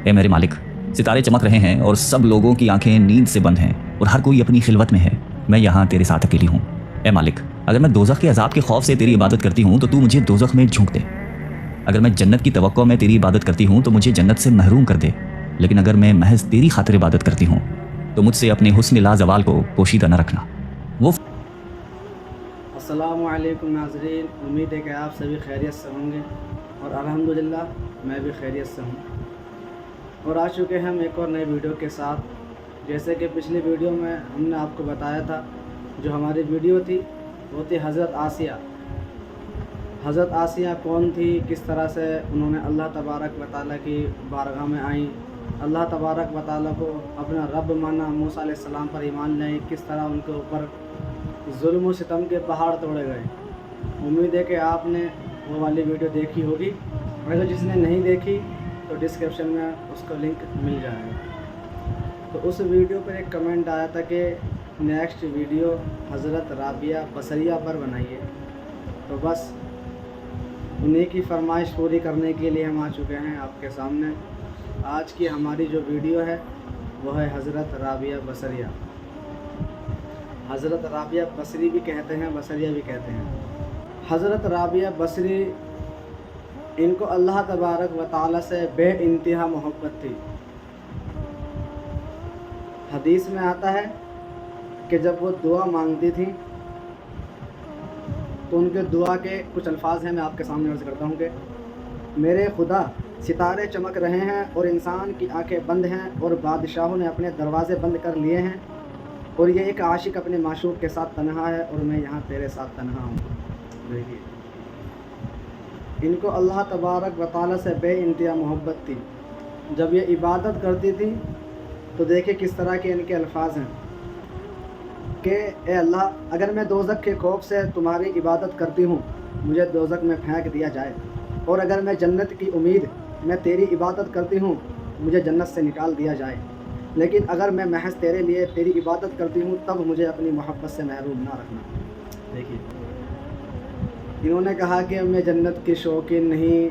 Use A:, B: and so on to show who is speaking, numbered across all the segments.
A: اے میرے مالک، ستارے چمک رہے ہیں اور سب لوگوں کی آنکھیں نیند سے بند ہیں اور ہر کوئی اپنی خلوت میں ہے، میں یہاں تیرے ساتھ اکیلی ہوں۔ اے مالک، اگر میں دوزخ کے عذاب کے خوف سے تیری عبادت کرتی ہوں تو مجھے دوزخ میں جھونک دے، اگر میں جنت کی توقع میں تیری عبادت کرتی ہوں تو مجھے جنت سے محروم کر دے، لیکن اگر میں محض تیری خاطر عبادت کرتی ہوں تو مجھ سے اپنے حسن لا زوال کو پوشیدہ نہ رکھنا۔ وہ
B: السلام علیکم ناظرین، امید ہے کہ آپ سبھی خیریت سے ہوں گے اور الحمدللہ میں بھی خیریت سے ہوں، اور آ چکے ہیں ہم ایک اور نئے ویڈیو کے ساتھ۔ جیسے کہ پچھلی ویڈیو میں ہم نے آپ کو بتایا تھا، جو ہماری ویڈیو تھی وہ تھی حضرت آسیہ۔ حضرت آسیہ کون تھی، کس طرح سے انہوں نے اللہ تبارک و تعالیٰ کی بارگاہ میں آئیں، اللہ تبارک و تعالیٰ کو اپنا رب مانا، موسیٰ علیہ السلام پر ایمان لائیں، کس طرح ان کے اوپر ظلم و ستم کے پہاڑ توڑے گئے۔ امید ہے کہ آپ نے وہ والی ویڈیو دیکھی ہوگی، اگر جس نے نہیں دیکھی تو ڈسکرپشن میں اس کو لنک مل جائے گا۔ تو اس ویڈیو پر ایک کمنٹ آیا تھا کہ نیکسٹ ویڈیو حضرت رابعہ بصریہ پر بنائیے، تو بس انہیں کی فرمائش پوری کرنے کے لیے ہم آ چکے ہیں آپ کے سامنے۔ آج کی ہماری جو ویڈیو ہے وہ ہے حضرت رابعہ بصریہ۔ حضرت رابعہ بصری بھی کہتے ہیں، بصریہ بھی کہتے ہیں۔ حضرت رابعہ بصری، ان کو اللہ تبارک و تعالیٰ سے بے انتہا محبت تھی۔ حدیث میں آتا ہے کہ جب وہ دعا مانگتی تھی تو ان کے دعا کے کچھ الفاظ ہیں، میں آپ کے سامنے عرض کرتا ہوں کہ میرے خدا، ستارے چمک رہے ہیں اور انسان کی آنکھیں بند ہیں اور بادشاہوں نے اپنے دروازے بند کر لیے ہیں، اور یہ ایک عاشق اپنے معشوق کے ساتھ تنہا ہے اور میں یہاں تیرے ساتھ تنہا ہوں۔ دیکھیے، ان کو اللہ تبارک و تعالیٰ سے بے انتہا محبت تھی۔ جب یہ عبادت کرتی تھی تو دیکھیں کس طرح کے ان کے الفاظ ہیں کہ اے اللہ، اگر میں دوزخ کے خوف سے تمہاری عبادت کرتی ہوں مجھے دوزخ میں پھینک دیا جائے، اور اگر میں جنت کی امید میں تیری عبادت کرتی ہوں مجھے جنت سے نکال دیا جائے، لیکن اگر میں محض تیرے لیے تیری عبادت کرتی ہوں تب مجھے اپنی محبت سے محروم نہ رکھنا۔ دیکھیے، انہوں نے کہا کہ میں جنت کی شوقین نہیں،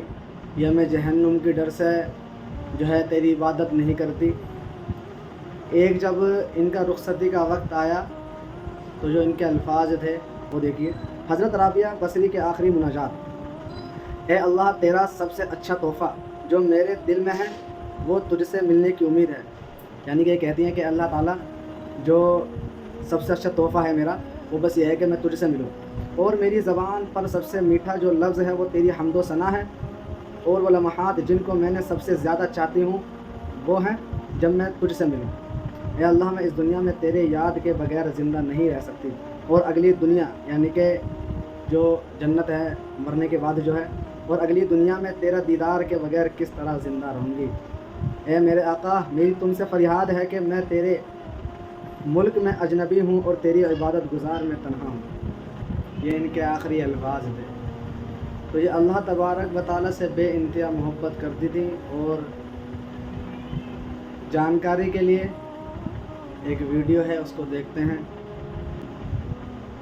B: یا میں جہنم کی ڈر سے جو ہے تیری عبادت نہیں کرتی۔ ایک جب ان کا رخصتی کا وقت آیا تو جو ان کے الفاظ تھے وہ دیکھیے۔ حضرت رابعہ بصری کے آخری مناجات: اے اللہ، تیرا سب سے اچھا تحفہ جو میرے دل میں ہے وہ تجھ سے ملنے کی امید ہے۔ یعنی کہ یہ کہتی ہیں کہ اللہ تعالیٰ، جو سب سے اچھا تحفہ ہے میرا وہ بس یہ ہے کہ میں تجھ سے ملوں، اور میری زبان پر سب سے میٹھا جو لفظ ہے وہ تیری حمد و ثنا ہے، اور وہ لمحات جن کو میں نے سب سے زیادہ چاہتی ہوں وہ ہیں جب میں تجھ سے ملوں۔ اے اللہ، میں اس دنیا میں تیرے یاد کے بغیر زندہ نہیں رہ سکتی، اور اگلی دنیا یعنی کہ جو جنت ہے مرنے کے بعد جو ہے، اور اگلی دنیا میں تیرا دیدار کے بغیر کس طرح زندہ رہوں گی۔ اے میرے آقا، میری تم سے فریاد ہے کہ میں تیرے ملک میں اجنبی ہوں اور تیری عبادت گزار میں تنہا ہوں۔ یہ ان کے آخری الفاظ تھے۔ تو یہ اللہ تبارک و تعالیٰ سے بے انتہا محبت کرتی تھی، اور جانکاری کے لیے ایک ویڈیو ہے اس کو دیکھتے ہیں۔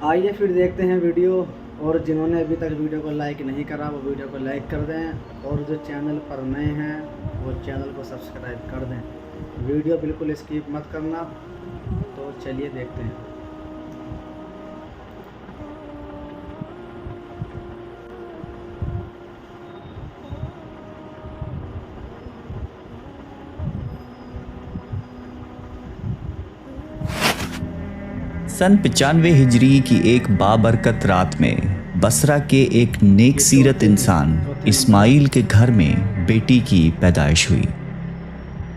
B: آئیے پھر دیکھتے ہیں ویڈیو، اور جنہوں نے ابھی تک ویڈیو کو لائک نہیں کرا وہ ویڈیو کو لائک کر دیں، اور جو چینل پر نئے ہیں وہ چینل کو سبسکرائب کر دیں۔ ویڈیو بالکل اسکپ مت کرنا۔ تو چلیے دیکھتے ہیں۔
A: سن 95 ہجری کی ایک بابرکت رات میں بصرہ کے ایک نیک سیرت انسان اسماعیل کے گھر میں بیٹی کی پیدائش ہوئی۔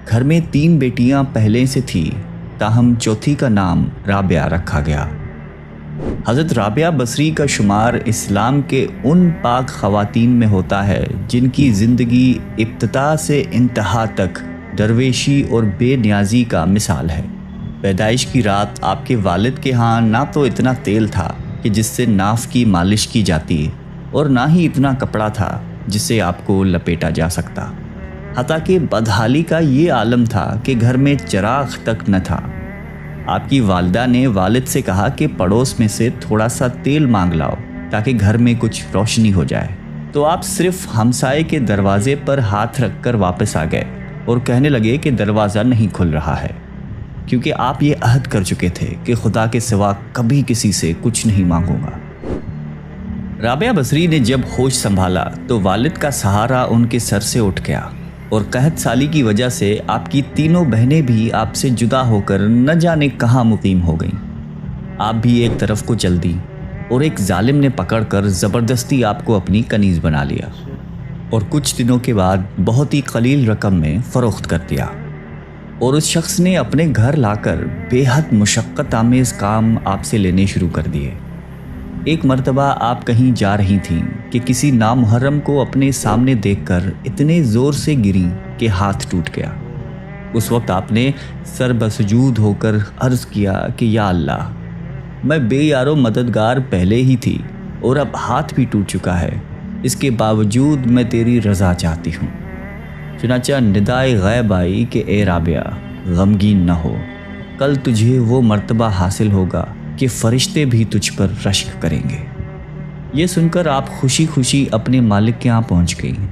A: گھر میں 3 بیٹیاں پہلے سے تھی، تاہم چوتھی کا نام رابعہ رکھا گیا۔ حضرت رابعہ بصری کا شمار اسلام کے ان پاک خواتین میں ہوتا ہے جن کی زندگی ابتدا سے انتہا تک درویشی اور بے نیازی کا مثال ہے۔ پیدائش کی رات آپ کے والد کے ہاں نہ تو اتنا تیل تھا کہ جس سے ناف کی مالش کی جاتی، اور نہ ہی اتنا کپڑا تھا جس سے آپ کو لپیٹا جا سکتا۔ حتیٰ کہ بدحالی کا یہ عالم تھا کہ گھر میں چراغ تک نہ تھا۔ آپ کی والدہ نے والد سے کہا کہ پڑوس میں سے تھوڑا سا تیل مانگ لاؤ تاکہ گھر میں کچھ روشنی ہو جائے، تو آپ صرف ہمسائے کے دروازے پر ہاتھ رکھ کر واپس آ گئے۔ اور کہنے لگے کہ دروازہ نہیں کھل رہا ہے، کیونکہ آپ یہ عہد کر چکے تھے کہ خدا کے سوا کبھی کسی سے کچھ نہیں مانگوں گا۔ رابعہ بصری نے جب ہوش سنبھالا تو والد کا سہارا ان کے سر سے اٹھ گیا، اور قحط سالی کی وجہ سے آپ کی تینوں بہنیں بھی آپ سے جدا ہو کر نہ جانے کہاں مقیم ہو گئیں۔ آپ بھی ایک طرف کو چل دی اور ایک ظالم نے پکڑ کر زبردستی آپ کو اپنی کنیز بنا لیا، اور کچھ دنوں کے بعد بہت ہی قلیل رقم میں فروخت کر دیا، اور اس شخص نے اپنے گھر لا کر بے حد مشقت آمیز کام آپ سے لینے شروع کر دیے۔ ایک مرتبہ آپ کہیں جا رہی تھیں کہ کسی نامحرم کو اپنے سامنے دیکھ کر اتنے زور سے گریں کہ ہاتھ ٹوٹ گیا۔ اس وقت آپ نے سر بسجود ہو کر عرض کیا کہ یا اللہ، میں بے یارو مددگار پہلے ہی تھی اور اب ہاتھ بھی ٹوٹ چکا ہے، اس کے باوجود میں تیری رضا چاہتی ہوں۔ چنانچہ ندائے غیب آئی کہ اے رابعہ، غمگین نہ ہو، کل تجھے وہ مرتبہ حاصل ہوگا کہ فرشتے بھی تجھ پر رشک کریں گے۔ یہ سن کر آپ خوشی خوشی اپنے مالک کے یہاں پہنچ گئیں،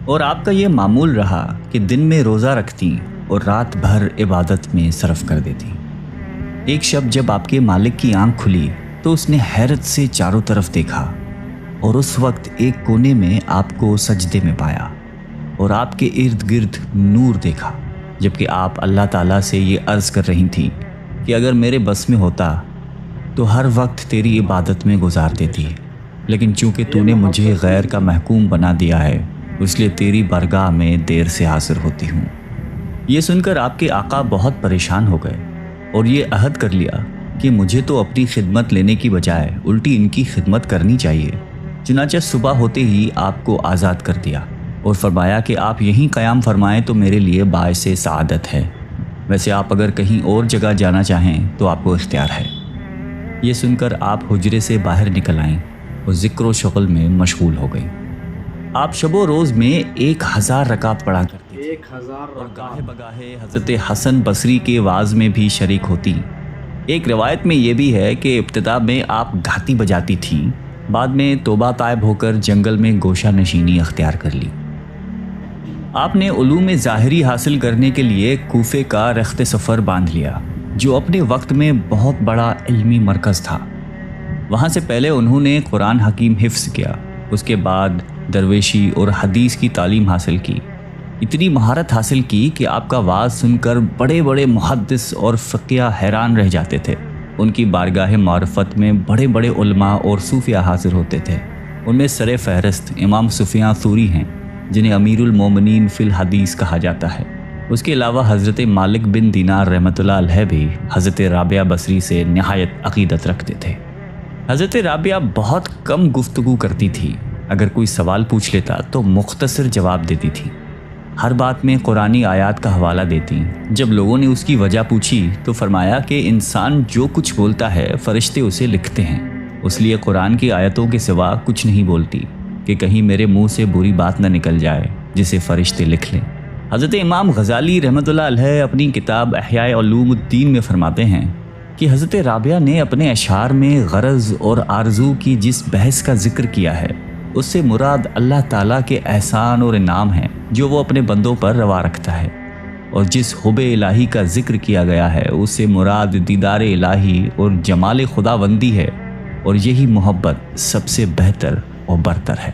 A: اور آپ کا یہ معمول رہا کہ دن میں روزہ رکھتی اور رات بھر عبادت میں صرف کر دیتی۔ ایک شب جب آپ کے مالک کی آنکھ کھلی تو اس نے حیرت سے چاروں طرف دیکھا، اور اس وقت ایک کونے میں آپ کو سجدے میں پایا اور آپ کے ارد گرد نور دیکھا، جبکہ آپ اللہ تعالیٰ سے یہ عرض کر رہی تھیں کہ اگر میرے بس میں ہوتا تو ہر وقت تیری عبادت میں گزار دیتی، لیکن چونکہ تو نے مجھے غیر کا محکوم بنا دیا ہے، اس لیے تیری بارگاہ میں دیر سے حاضر ہوتی ہوں۔ یہ سن کر آپ کے آقا بہت پریشان ہو گئے اور یہ عہد کر لیا کہ مجھے تو اپنی خدمت لینے کی بجائے الٹی ان کی خدمت کرنی چاہیے۔ چنانچہ صبح ہوتے ہی آپ کو آزاد کر دیا اور فرمایا کہ آپ یہیں قیام فرمائیں تو میرے لیے باعث سعادت ہے، ویسے آپ اگر کہیں اور جگہ جانا چاہیں تو آپ کو اختیار ہے۔ یہ سن کر آپ حجرے سے باہر نکل آئیں اور ذکر و شغل میں مشغول ہو گئیں۔ آپ شب و روز میں 1000 رکعت پڑھا کرتی تھیں،
B: 1000
A: اور گاہے بگاہے حضرت حسن بصری کے واعظ میں بھی شریک ہوتی۔ ایک روایت میں یہ بھی ہے کہ ابتدا میں آپ گھاتی بجاتی تھیں، بعد میں توبہ طائب ہو کر جنگل میں گوشہ نشینی اختیار کر لی۔ آپ نے علوم ظاہری حاصل کرنے کے لیے کوفے کا رخت سفر باندھ لیا، جو اپنے وقت میں بہت بڑا علمی مرکز تھا۔ وہاں سے پہلے انہوں نے قرآن حکیم حفظ کیا، اس کے بعد درویشی اور حدیث کی تعلیم حاصل کی۔ اتنی مہارت حاصل کی کہ آپ کا وعظ سن کر بڑے بڑے محدث اور فقیہ حیران رہ جاتے تھے۔ ان کی بارگاہ معرفت میں بڑے بڑے علماء اور صوفیہ حاضر ہوتے تھے۔ ان میں سر فہرست امام سفیان ثوری ہیں، جنہیں امیر المومنین فی الحدیث کہا جاتا ہے۔ اس کے علاوہ حضرت مالک بن دینار رحمۃ اللہ علیہ بھی حضرت رابعہ بصری سے نہایت عقیدت رکھتے تھے۔ حضرت رابعہ بہت کم گفتگو کرتی تھی، اگر کوئی سوال پوچھ لیتا تو مختصر جواب دیتی تھی، ہر بات میں قرآنی آیات کا حوالہ دیتی۔ جب لوگوں نے اس کی وجہ پوچھی تو فرمایا کہ انسان جو کچھ بولتا ہے فرشتے اسے لکھتے ہیں، اس لیے قرآن کی آیتوں کے سوا کچھ نہیں بولتی کہ کہیں میرے منہ سے بری بات نہ نکل جائے جسے فرشتے لکھ لیں۔ حضرت امام غزالی رحمۃ اللہ علیہ اپنی کتاب احیاء علوم الدین میں فرماتے ہیں کہ حضرت رابعہ نے اپنے اشعار میں غرض اور آرزو کی جس بحث کا ذکر کیا ہے، اس سے مراد اللہ تعالیٰ کے احسان اور انعام ہیں جو وہ اپنے بندوں پر روا رکھتا ہے، اور جس حب الہی کا ذکر کیا گیا ہے اس سے مراد دیدار الہی اور جمال خداوندی ہے، اور یہی محبت سب سے بہتر اور برتر ہے۔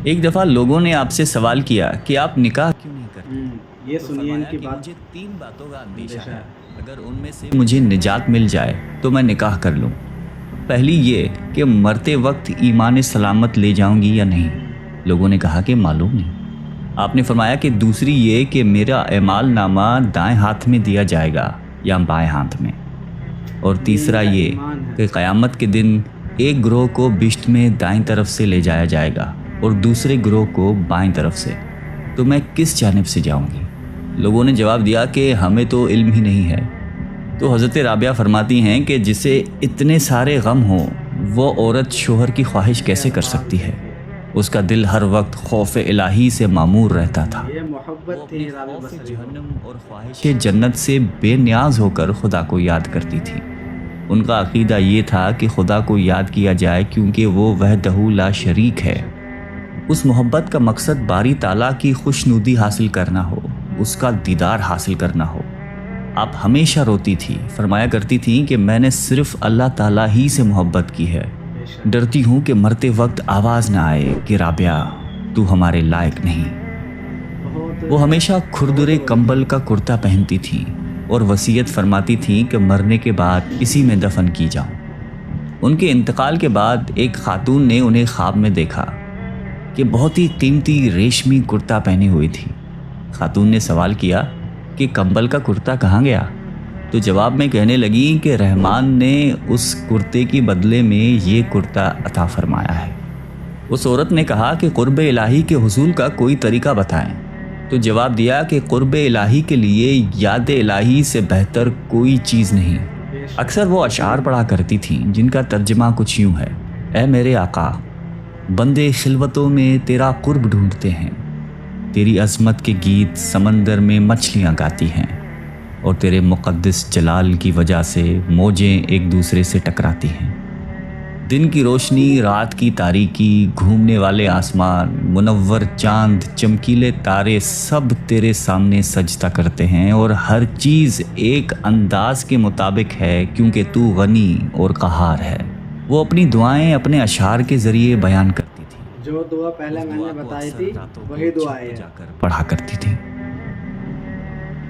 A: ایک دفعہ لوگوں نے آپ سے سوال کیا کہ آپ نکاح کیوں نہیں کرتے؟
B: یہ سنیے ان کی بات۔
A: مجھے 3 باتوں کا اندیشہ ہے، اگر ان میں سے مجھے نجات مل جائے تو میں نکاح کر لوں۔ پہلی یہ کہ مرتے وقت ایمان سلامت لے جاؤں گی یا نہیں۔ لوگوں نے کہا کہ معلوم نہیں۔ آپ نے فرمایا کہ دوسری یہ کہ میرا اعمال نامہ دائیں ہاتھ میں دیا جائے گا یا بائیں ہاتھ میں، اور تیسرا یہ کہ قیامت کے دن ایک گروہ کو بشت میں دائیں طرف سے لے جایا جائے گا اور دوسرے گروہ کو بائیں طرف سے، تو میں کس جانب سے جاؤں گی؟ لوگوں نے جواب دیا کہ ہمیں تو علم ہی نہیں ہے۔ تو حضرت رابعہ فرماتی ہیں کہ جسے اتنے سارے غم ہوں وہ عورت شوہر کی خواہش کیسے کر سکتی ہے؟ اس کا دل ہر وقت خوف الہی سے معمور رہتا تھا۔
B: یہ محبت تھی رابعہ بصری کو۔
A: جہنم اور خواہش جنت سے بے نیاز ہو کر خدا کو یاد کرتی تھی۔ ان کا عقیدہ یہ تھا کہ خدا کو یاد کیا جائے کیونکہ وہ وحدہ لا شریک ہے، اس محبت کا مقصد باری تعالیٰ کی خوشنودی حاصل کرنا ہو، اس کا دیدار حاصل کرنا ہو۔ آپ ہمیشہ روتی تھی، فرمایا کرتی تھیں کہ میں نے صرف اللہ تعالیٰ ہی سے محبت کی ہے، ڈرتی ہوں کہ مرتے وقت آواز نہ آئے کہ رابعہ تو ہمارے لائق نہیں۔ وہ ہمیشہ کھردرے کمبل کا کرتا پہنتی تھیں اور وصیت فرماتی تھیں کہ مرنے کے بعد اسی میں دفن کی جاؤں۔ ان کے انتقال کے بعد ایک خاتون نے انہیں خواب میں دیکھا کہ بہت ہی قیمتی ریشمی کرتا پہنی ہوئی تھی۔ خاتون نے سوال کیا کہ کمبل کا کرتا کہاں گیا؟ تو جواب میں کہنے لگی کہ رحمان نے اس کرتے کی بدلے میں یہ کرتا عطا فرمایا ہے۔ اس عورت نے کہا کہ قرب الہی کے حصول کا کوئی طریقہ بتائیں۔ تو جواب دیا کہ قرب الہی کے لیے یاد الہی سے بہتر کوئی چیز نہیں۔ اکثر وہ اشعار پڑھا کرتی تھیں جن کا ترجمہ کچھ یوں ہے: اے میرے آقا، بندے خلوتوں میں تیرا قرب ڈھونڈتے ہیں، تیری عظمت کے گیت سمندر میں مچھلیاں گاتی ہیں، اور تیرے مقدس جلال کی وجہ سے موجیں ایک دوسرے سے ٹکراتی ہیں۔ دن کی روشنی، رات کی تاریکی، گھومنے والے آسمان، منور چاند، چمکیلے تارے سب تیرے سامنے سجدہ کرتے ہیں، اور ہر چیز ایک انداز کے مطابق ہے کیونکہ تو غنی اور قہار ہے۔ وہ اپنی دعائیں اپنے اشعار کے ذریعے بیان کرتی تھی۔
B: جو دعا پہلے میں نے بتائی تھی وہی دعا ہے
A: پڑھا کرتی تھی۔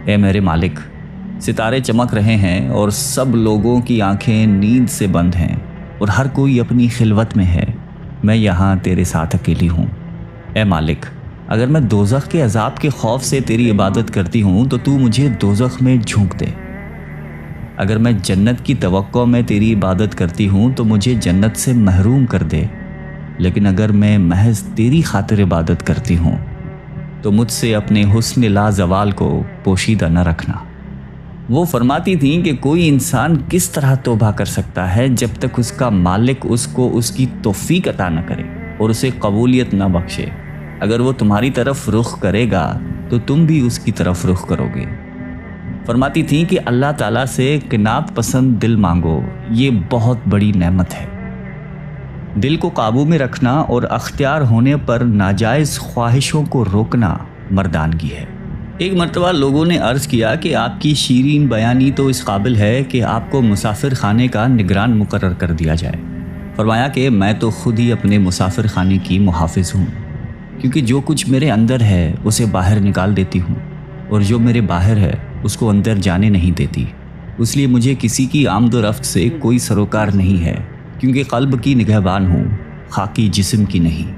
A: اے میرے مالک، ستارے چمک رہے ہیں اور سب لوگوں کی آنکھیں نیند سے بند ہیں اور ہر کوئی اپنی خلوت میں ہے، میں یہاں تیرے ساتھ اکیلی ہوں۔ اے مالک، اگر میں دوزخ کے عذاب کے خوف سے تیری عبادت کرتی ہوں تو تو مجھے دوزخ میں جھونک دے۔ اگر میں جنت کی توقع میں تیری عبادت کرتی ہوں تو مجھے جنت سے محروم کر دے، لیکن اگر میں محض تیری خاطر عبادت کرتی ہوں تو مجھ سے اپنے حسن لا زوال کو پوشیدہ نہ رکھنا۔ وہ فرماتی تھیں کہ کوئی انسان کس طرح توبہ کر سکتا ہے جب تک اس کا مالک اس کو اس کی توفیق عطا نہ کرے اور اسے قبولیت نہ بخشے۔ اگر وہ تمہاری طرف رخ کرے گا تو تم بھی اس کی طرف رخ کرو گے۔ فرماتی تھیں کہ اللہ تعالیٰ سے قناعت پسند دل مانگو، یہ بہت بڑی نعمت ہے۔ دل کو قابو میں رکھنا اور اختیار ہونے پر ناجائز خواہشوں کو روکنا مردانگی ہے۔ ایک مرتبہ لوگوں نے عرض کیا کہ آپ کی شیرین بیانی تو اس قابل ہے کہ آپ کو مسافر خانے کا نگران مقرر کر دیا جائے۔ فرمایا کہ میں تو خود ہی اپنے مسافر خانے کی محافظ ہوں، کیونکہ جو کچھ میرے اندر ہے اسے باہر نکال دیتی ہوں، اور جو میرے باہر ہے اس کو اندر جانے نہیں دیتی۔ اس لیے مجھے کسی کی آمد و رفت سے کوئی سروکار نہیں ہے، کیونکہ قلب کی نگہبان ہوں، خاکی جسم کی نہیں۔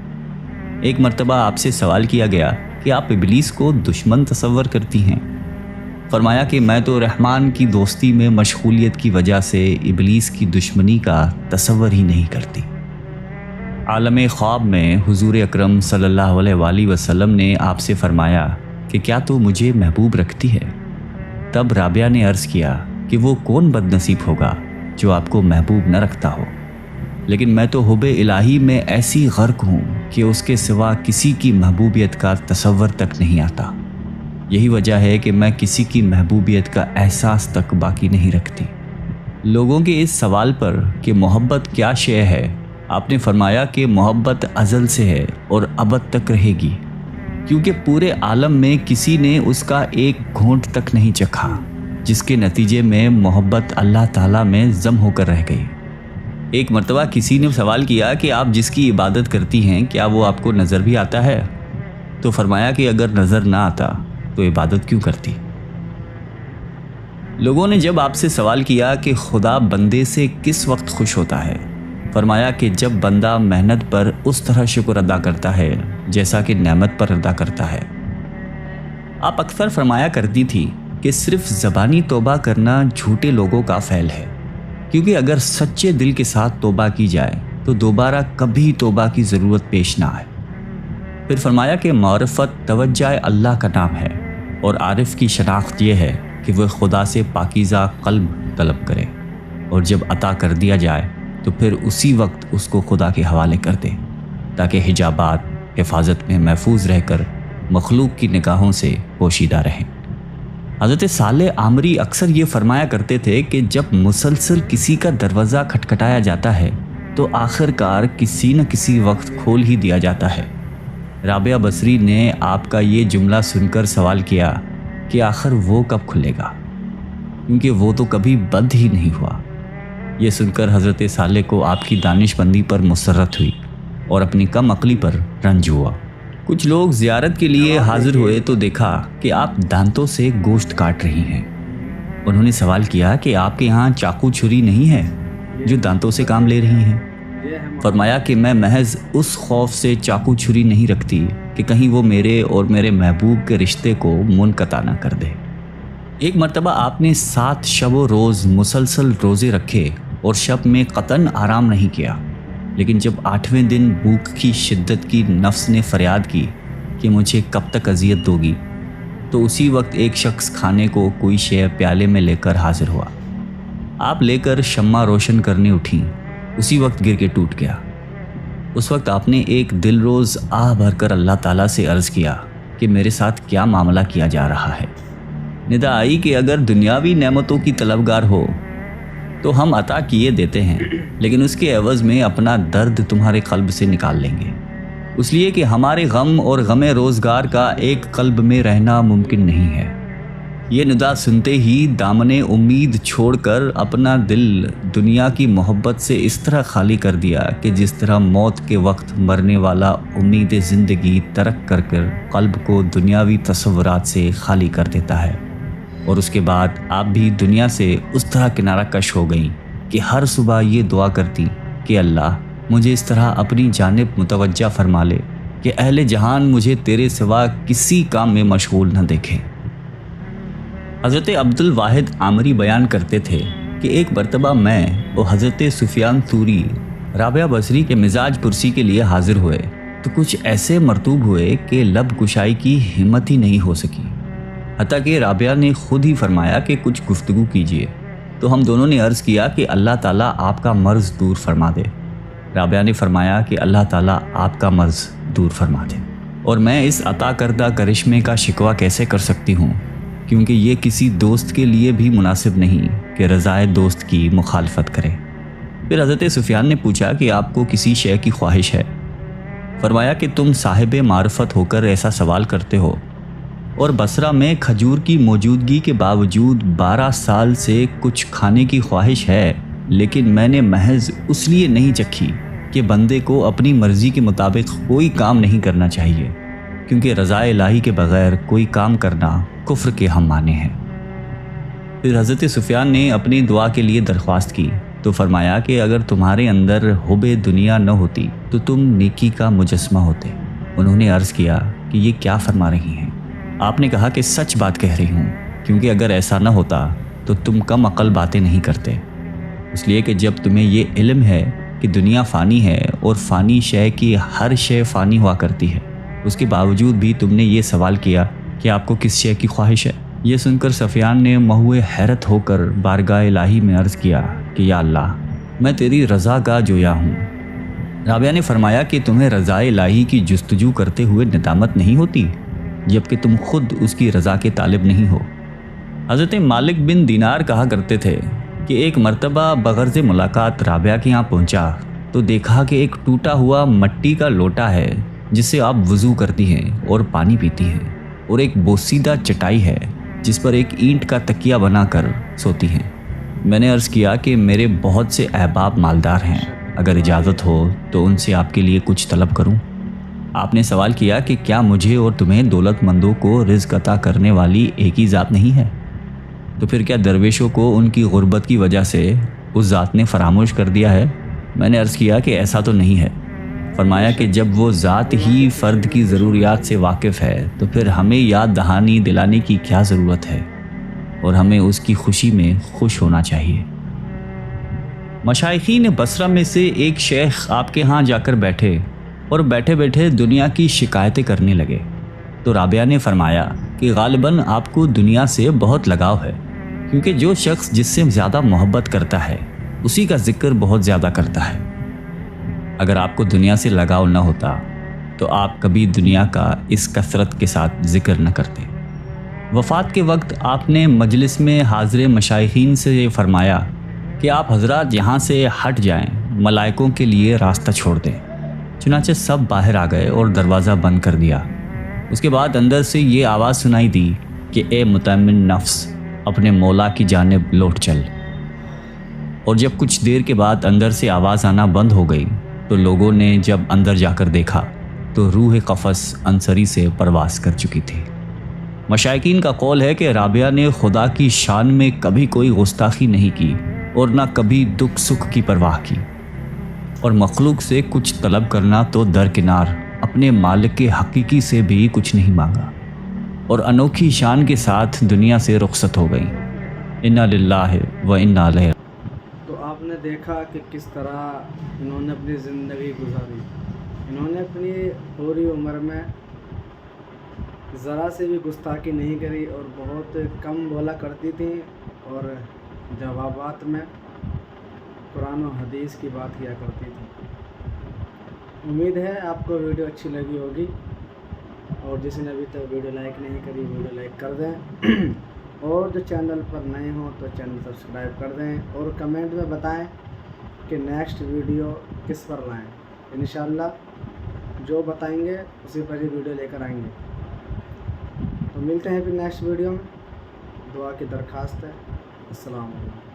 A: ایک مرتبہ آپ سے سوال کیا گیا کہ آپ ابلیس کو دشمن تصور کرتی ہیں؟ فرمایا کہ میں تو رحمان کی دوستی میں مشغولیت کی وجہ سے ابلیس کی دشمنی کا تصور ہی نہیں کرتی۔ عالم خواب میں حضور اکرم صلی اللہ علیہ وآلہ وسلم نے آپ سے فرمایا کہ کیا تو مجھے محبوب رکھتی ہے؟ تب رابعہ نے عرض کیا کہ وہ کون بد نصیب ہوگا جو آپ کو محبوب نہ رکھتا ہو، لیکن میں تو حب الہی میں ایسی غرق ہوں کہ اس کے سوا کسی کی محبوبیت کا تصور تک نہیں آتا۔ یہی وجہ ہے کہ میں کسی کی محبوبیت کا احساس تک باقی نہیں رکھتی۔ لوگوں کے اس سوال پر کہ محبت کیا شے ہے، آپ نے فرمایا کہ محبت ازل سے ہے اور ابد تک رہے گی، کیونکہ پورے عالم میں کسی نے اس کا ایک گھونٹ تک نہیں چکھا، جس کے نتیجے میں محبت اللہ تعالیٰ میں ضم ہو کر رہ گئی۔ ایک مرتبہ کسی نے سوال کیا کہ آپ جس کی عبادت کرتی ہیں کیا وہ آپ کو نظر بھی آتا ہے؟ تو فرمایا کہ اگر نظر نہ آتا تو عبادت کیوں کرتی؟ لوگوں نے جب آپ سے سوال کیا کہ خدا بندے سے کس وقت خوش ہوتا ہے، فرمایا کہ جب بندہ محنت پر اس طرح شکر ادا کرتا ہے جیسا کہ نعمت پر ادا کرتا ہے۔ آپ اکثر فرمایا کرتی تھی کہ صرف زبانی توبہ کرنا جھوٹے لوگوں کا فعل ہے، کیونکہ اگر سچے دل کے ساتھ توبہ کی جائے تو دوبارہ کبھی توبہ کی ضرورت پیش نہ آئے۔ پھر فرمایا کہ معرفت توجہ اللہ کا نام ہے، اور عارف کی شناخت یہ ہے کہ وہ خدا سے پاکیزہ قلب طلب کرے، اور جب عطا کر دیا جائے تو پھر اسی وقت اس کو خدا کے حوالے کر دے، تاکہ حجابات حفاظت میں محفوظ رہ کر مخلوق کی نگاہوں سے پوشیدہ رہیں۔ حضرت صالح عامری اکثر یہ فرمایا کرتے تھے کہ جب مسلسل کسی کا دروازہ کھٹکھٹایا جاتا ہے تو آخر کار کسی نہ کسی وقت کھول ہی دیا جاتا ہے، رابعہ بصری نے آپ کا یہ جملہ سن کر سوال کیا کہ آخر وہ کب کھلے گا، کیونکہ وہ تو کبھی بند ہی نہیں ہوا۔ یہ سن کر حضرت صالح کو آپ کی دانش مندی پر مسرت ہوئی اور اپنی کم عقلی پر رنج ہوا۔ کچھ لوگ زیارت کے لیے حاضر ہوئے تو دیکھا کہ آپ دانتوں سے گوشت کاٹ رہی ہیں۔ انہوں نے سوال کیا کہ آپ کے یہاں چاقو چھری نہیں ہے جو دانتوں سے کام لے رہی ہیں؟ فرمایا کہ میں محض اس خوف سے چاقو چھری نہیں رکھتی کہ کہیں وہ میرے اور میرے محبوب کے رشتے کو منقطع نہ کر دے۔ ایک مرتبہ آپ نے 7 شب و روز مسلسل روزے رکھے اور شب میں قطعاً آرام نہیں کیا، لیکن جب 8ویں دن بھوک کی شدت کی نفس نے فریاد کی کہ مجھے کب تک اذیت دوگی، تو اسی وقت ایک شخص کھانے کو کوئی شے پیالے میں لے کر حاضر ہوا۔ آپ لے کر شمع روشن کرنے اٹھیں، اسی وقت گر کے ٹوٹ گیا۔ اس وقت آپ نے ایک دل روز آہ بھر کر اللہ تعالیٰ سے عرض کیا کہ میرے ساتھ کیا معاملہ کیا جا رہا ہے۔ ندا آئی کہ اگر دنیاوی نعمتوں کی طلبگار ہو تو ہم عطا کیے دیتے ہیں، لیکن اس کے عوض میں اپنا درد تمہارے قلب سے نکال لیں گے، اس لیے کہ ہمارے غم اور غم روزگار کا ایک قلب میں رہنا ممکن نہیں ہے۔ یہ ندا سنتے ہی دامن امید چھوڑ کر اپنا دل دنیا کی محبت سے اس طرح خالی کر دیا کہ جس طرح موت کے وقت مرنے والا امید زندگی ترک کر کر قلب کو دنیاوی تصورات سے خالی کر دیتا ہے۔ اور اس کے بعد آپ بھی دنیا سے اس طرح کنارہ کش ہو گئیں کہ ہر صبح یہ دعا کرتی کہ اللہ مجھے اس طرح اپنی جانب متوجہ فرما لے کہ اہل جہان مجھے تیرے سوا کسی کام میں مشغول نہ دیکھیں۔ حضرت عبد الواحد عامری بیان کرتے تھے کہ ایک مرتبہ میں اور حضرت سفیان ثوری رابعہ بصری کے مزاج پرسی کے لیے حاضر ہوئے تو کچھ ایسے مرطوب ہوئے کہ لب کشائی کی ہمت ہی نہیں ہو سکی، حتیٰ کہ رابعہ نے خود ہی فرمایا کہ کچھ گفتگو کیجیے، تو ہم دونوں نے عرض کیا کہ اللہ تعالیٰ آپ کا مرض دور فرما دے۔ رابعہ نے فرمایا کہ اللہ تعالیٰ آپ کا مرض دور فرما دے، اور میں اس عطا کردہ کرشمے کا شکوہ کیسے کر سکتی ہوں، کیونکہ یہ کسی دوست کے لیے بھی مناسب نہیں کہ رضائے دوست کی مخالفت کرے۔ پھر حضرت سفیان نے پوچھا کہ آپ کو کسی شے کی خواہش ہے؟ فرمایا کہ تم صاحب معرفت ہو کر ایسا سوال کرتے ہو، اور بصرہ میں کھجور کی موجودگی کے باوجود 12 سال سے کچھ کھانے کی خواہش ہے، لیکن میں نے محض اس لیے نہیں چکھی کہ بندے کو اپنی مرضی کے مطابق کوئی کام نہیں کرنا چاہیے، کیونکہ رضا الہی کے بغیر کوئی کام کرنا کفر کے ہم معنی ہے۔ پھر حضرت سفیان نے اپنی دعا کے لیے درخواست کی تو فرمایا کہ اگر تمہارے اندر حب دنیا نہ ہوتی تو تم نیکی کا مجسمہ ہوتے۔ انہوں نے عرض کیا کہ یہ کیا فرما رہی ہیں؟ آپ نے کہا کہ سچ بات کہہ رہی ہوں، کیونکہ اگر ایسا نہ ہوتا تو تم کم عقل باتیں نہیں کرتے، اس لیے کہ جب تمہیں یہ علم ہے کہ دنیا فانی ہے اور فانی شے کی ہر شے فانی ہوا کرتی ہے، اس کے باوجود بھی تم نے یہ سوال کیا کہ آپ کو کس شے کی خواہش ہے۔ یہ سن کر سفیان نے مہوے حیرت ہو کر بارگاہ الہی میں عرض کیا کہ یا اللہ میں تیری رضا کا جویا ہوں۔ رابعہ نے فرمایا کہ تمہیں رضا الہی کی جستجو کرتے ہوئے ندامت نہیں ہوتی جبکہ تم خود اس کی رضا کے طالب نہیں ہو۔ حضرت مالک بن دینار کہا کرتے تھے کہ ایک مرتبہ بغرض ملاقات رابعہ کے یہاں پہنچا تو دیکھا کہ ایک ٹوٹا ہوا مٹی کا لوٹا ہے جس سے آپ وضو کرتی ہیں اور پانی پیتی ہیں، اور ایک بوسیدہ چٹائی ہے جس پر ایک اینٹ کا تکیہ بنا کر سوتی ہیں۔ میں نے عرض کیا کہ میرے بہت سے احباب مالدار ہیں، اگر اجازت ہو تو ان سے آپ کے لیے کچھ طلب کروں۔ آپ نے سوال کیا کہ کیا مجھے اور تمہیں دولت مندوں کو رزق عطا کرنے والی ایک ہی ذات نہیں ہے؟ تو پھر کیا درویشوں کو ان کی غربت کی وجہ سے اس ذات نے فراموش کر دیا ہے؟ میں نے عرض کیا کہ ایسا تو نہیں ہے۔ فرمایا کہ جب وہ ذات ہی فرد کی ضروریات سے واقف ہے تو پھر ہمیں یاد دہانی دلانے کی کیا ضرورت ہے، اور ہمیں اس کی خوشی میں خوش ہونا چاہیے۔ مشائخین بصرہ میں سے ایک شیخ آپ کے ہاں جا کر بیٹھے اور بیٹھے بیٹھے دنیا کی شکایتیں کرنے لگے، تو رابعہ نے فرمایا کہ غالباً آپ کو دنیا سے بہت لگاؤ ہے، کیونکہ جو شخص جس سے زیادہ محبت کرتا ہے اسی کا ذکر بہت زیادہ کرتا ہے۔ اگر آپ کو دنیا سے لگاؤ نہ ہوتا تو آپ کبھی دنیا کا اس کثرت کے ساتھ ذکر نہ کرتے۔ وفات کے وقت آپ نے مجلس میں حاضر مشائخین سے یہ فرمایا کہ آپ حضرات یہاں سے ہٹ جائیں، ملائکوں کے لیے راستہ چھوڑ دیں۔ چنانچہ سب باہر آ گئے اور دروازہ بند کر دیا۔ اس کے بعد اندر سے یہ آواز سنائی دی کہ اے مطمئن نفس، اپنے مولا کی جانب لوٹ چل۔ اور جب کچھ دیر کے بعد اندر سے آواز آنا بند ہو گئی تو لوگوں نے جب اندر جا کر دیکھا تو روح قفس انصری سے پرواز کر چکی تھی۔ مشائقین کا قول ہے کہ رابعہ نے خدا کی شان میں کبھی کوئی گستاخی نہیں کی اور نہ کبھی دکھ سکھ کی پرواہ کی، اور مخلوق سے کچھ طلب کرنا تو درکنار، اپنے مالک حقیقی سے بھی کچھ نہیں مانگا، اور انوکھی شان کے ساتھ دنیا سے رخصت ہو گئی۔ انا للہ و انا الیہ۔
B: تو آپ نے دیکھا کہ کس طرح انہوں نے اپنی زندگی گزاری۔ انہوں نے اپنی پوری عمر میں ذرا سے بھی گستاخی نہیں کری اور بہت کم بولا کرتی تھیں، اور جوابات میں قرآن و حدیث کی بات کیا کرتی تھی۔ امید ہے آپ کو ویڈیو اچھی لگی ہوگی، اور جس نے ابھی تک ویڈیو لائک نہیں کری ویڈیو لائک کر دیں، اور جو چینل پر نئے ہوں تو چینل سبسکرائب کر دیں، اور کمنٹ میں بتائیں کہ نیکسٹ ویڈیو کس پر لائیں۔ انشاءاللہ جو بتائیں گے اسی پر ہی ویڈیو لے کر آئیں گے۔ تو ملتے ہیں پھر نیکسٹ ویڈیو میں۔ دعا کی درخواست ہے۔ السلام علیکم۔